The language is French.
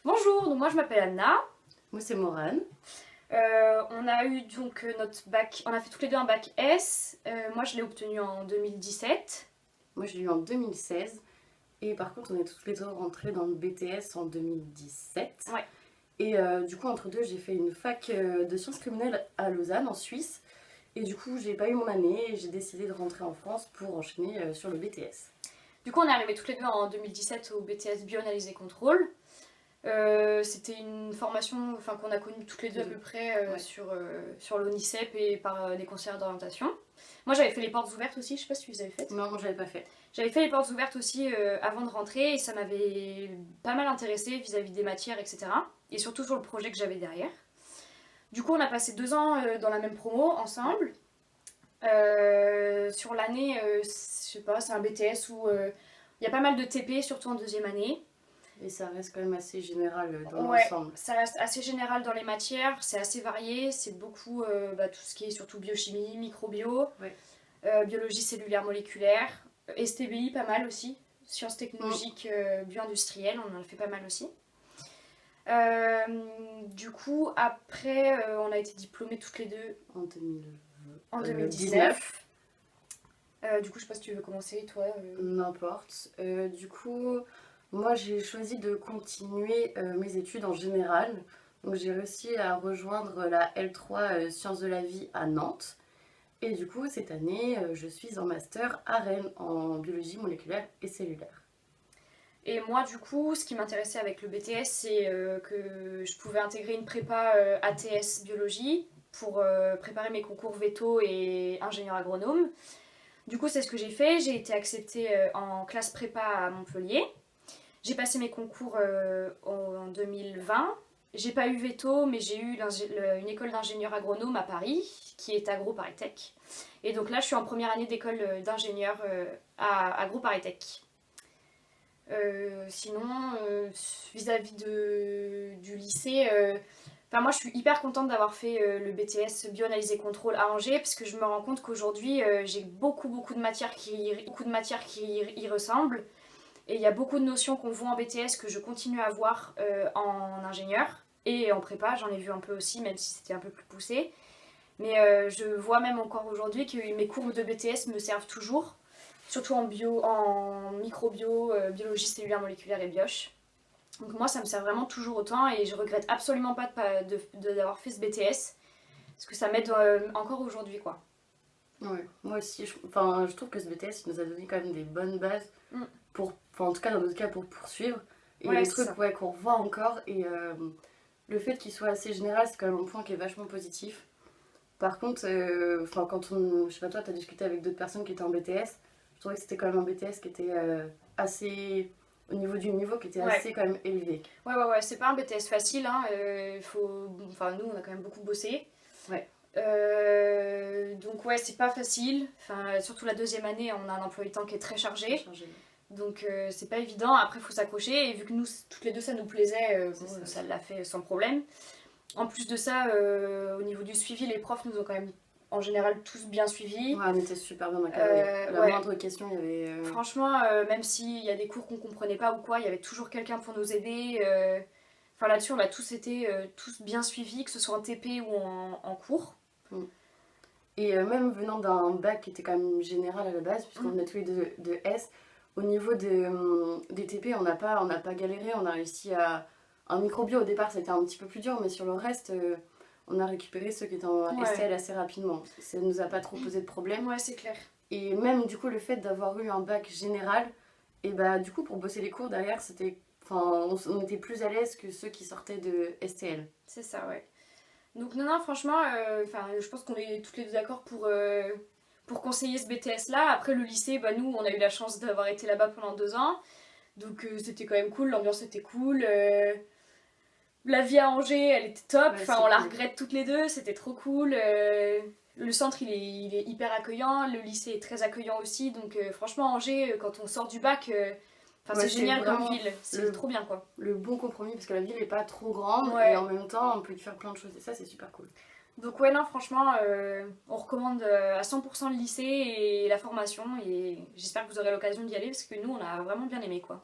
Bonjour, donc moi je m'appelle Anna. Moi, c'est Morane. On a eu donc notre bac, on a fait toutes les deux un bac S. Moi je l'ai obtenu en 2017. Moi, je l'ai eu en 2016. Et par contre, on est toutes les deux rentrées dans le BTS en 2017. Ouais. Et du coup, entre deux, j'ai fait une fac de sciences criminelles à Lausanne, en Suisse. Et du coup, j'ai pas eu mon année et j'ai décidé de rentrer en France pour enchaîner sur le BTS. Du coup on est arrivés toutes les deux en 2017 au BTS Bioanalyse et Contrôle. C'était une formation qu'on a connue toutes les deux à peu près Ouais. sur l'ONICEP et par des conseillères d'orientation. Moi j'avais fait les portes ouvertes aussi, je sais pas si tu les avais faites. Non, moi, j'avais pas fait. J'avais fait les portes ouvertes aussi avant de rentrer et ça m'avait pas mal intéressée vis-à-vis des matières, etc. Et surtout sur le projet que j'avais derrière. Du coup, on a passé 2 ans dans la même promo ensemble. Sur l'année, je sais pas, c'est un BTS où il y a pas mal de TP, surtout en deuxième année. Et ça reste quand même assez général dans Ouais, l'ensemble. ça reste assez général dans les matières, c'est assez varié, c'est beaucoup tout ce qui est surtout biochimie, microbio, Ouais. biologie cellulaire moléculaire, STBI pas mal aussi, sciences technologiques bio-industrielles, on en a fait pas mal aussi. Du coup, après, on a été diplômés toutes les deux En 2000, en 19. 2019. Du coup, je sais pas si tu veux commencer, toi. N'importe. Du coup, moi j'ai choisi de continuer mes études en général. Donc j'ai réussi à rejoindre la L3 Sciences de la vie à Nantes. Et du coup, cette année, je suis en master à Rennes en biologie moléculaire et cellulaire. Et moi, du coup, ce qui m'intéressait avec le BTS, c'est que je pouvais intégrer une prépa ATS biologie pour préparer mes concours veto et ingénieur agronome. Du coup, c'est ce que j'ai fait. J'ai été acceptée en classe prépa à Montpellier. J'ai passé mes concours en 2020. J'ai pas eu veto, mais j'ai eu une école d'ingénieur agronome à Paris, qui est AgroParisTech. Et donc là, je suis en première année d'école d'ingénieur à AgroParisTech. Sinon, vis-à-vis du lycée, moi je suis hyper contente d'avoir fait le BTS Bioanalyse et Contrôle à Angers parce que je me rends compte qu'aujourd'hui j'ai beaucoup de matières qui y ressemblent et il y a beaucoup de notions qu'on voit en BTS que je continue à voir en ingénieur et en prépa, j'en ai vu un peu aussi même si c'était un peu plus poussé. Mais je vois même encore aujourd'hui que mes cours de BTS me servent toujours, surtout en bio, en microbio, biologie cellulaire moléculaire et bioche. Donc moi ça me sert vraiment toujours autant et je regrette absolument pas d'avoir fait ce BTS parce que ça m'aide encore aujourd'hui quoi. Ouais, moi aussi, je trouve que ce BTS il nous a donné quand même des bonnes bases Mm. pour, en tout cas dans notre cas, pour poursuivre. Et Ouais, les c'est trucs ça. ouais, qu'on revoit encore. Et le fait qu'il soit assez général, c'est quand même un point qui est vachement positif. Par contre, quand je sais pas, toi, t'as discuté avec d'autres personnes qui étaient en BTS, je trouvais que c'était quand même un BTS qui était assez, au niveau du niveau, qui était Ouais. assez quand même élevé. Ouais, c'est pas un BTS facile, hein. Nous on a quand même beaucoup bossé. Ouais, Donc ouais, c'est pas facile. Surtout la deuxième année, on a un emploi du temps qui est très très chargé. chargé. Donc c'est pas évident, après il faut s'accrocher et vu que nous toutes les deux ça nous plaisait, C'est bon, ça. ça l'a fait sans problème. En plus de ça, au niveau du suivi, les profs nous ont quand même en général tous bien suivis. Ouais, on était super bien encadrés. La Ouais, moindre question, il y avait. franchement, même s'il y a des cours qu'on comprenait pas ou quoi, il y avait toujours quelqu'un pour nous aider. Enfin là-dessus, on a tous été tous bien suivis, que ce soit en TP ou en cours. Mm. Et même venant d'un bac qui était quand même général à la base, puisqu'on Mm. venait tous les deux de S, au niveau des TP, on n'a pas galéré, on a réussi à. Un microbio au départ, c'était un petit peu plus dur, mais sur le reste, on a récupéré ceux qui étaient en Ouais, STL assez rapidement. Ça nous a pas trop posé de problème. ouais, c'est clair. Et même du coup, le fait d'avoir eu un bac général, et bah du coup, pour bosser les cours derrière, c'était. Enfin, on était plus à l'aise que ceux qui sortaient de STL. C'est ça, ouais. Donc non, franchement, je pense qu'on est toutes les deux d'accord pour conseiller ce BTS-là. Après le lycée, bah, nous, on a eu la chance d'avoir été là-bas pendant 2 ans. Donc c'était quand même cool, l'ambiance était cool. La vie à Angers, elle était top. Ouais, On c'est la cool. regrette toutes les deux, c'était trop cool. Le centre, il est hyper accueillant. Le lycée est très accueillant aussi. Donc franchement, Angers, quand on sort du bac, Ouais, c'est c'est génial comme vraiment ville. C'est le, trop bien, quoi. le bon compromis parce que la ville n'est pas trop grande et en Ouais. même temps on peut y faire plein de choses et ça c'est super cool. Donc ouais, non, franchement, on recommande à 100% le lycée et la formation et j'espère que vous aurez l'occasion d'y aller parce que nous, on a vraiment bien aimé, quoi.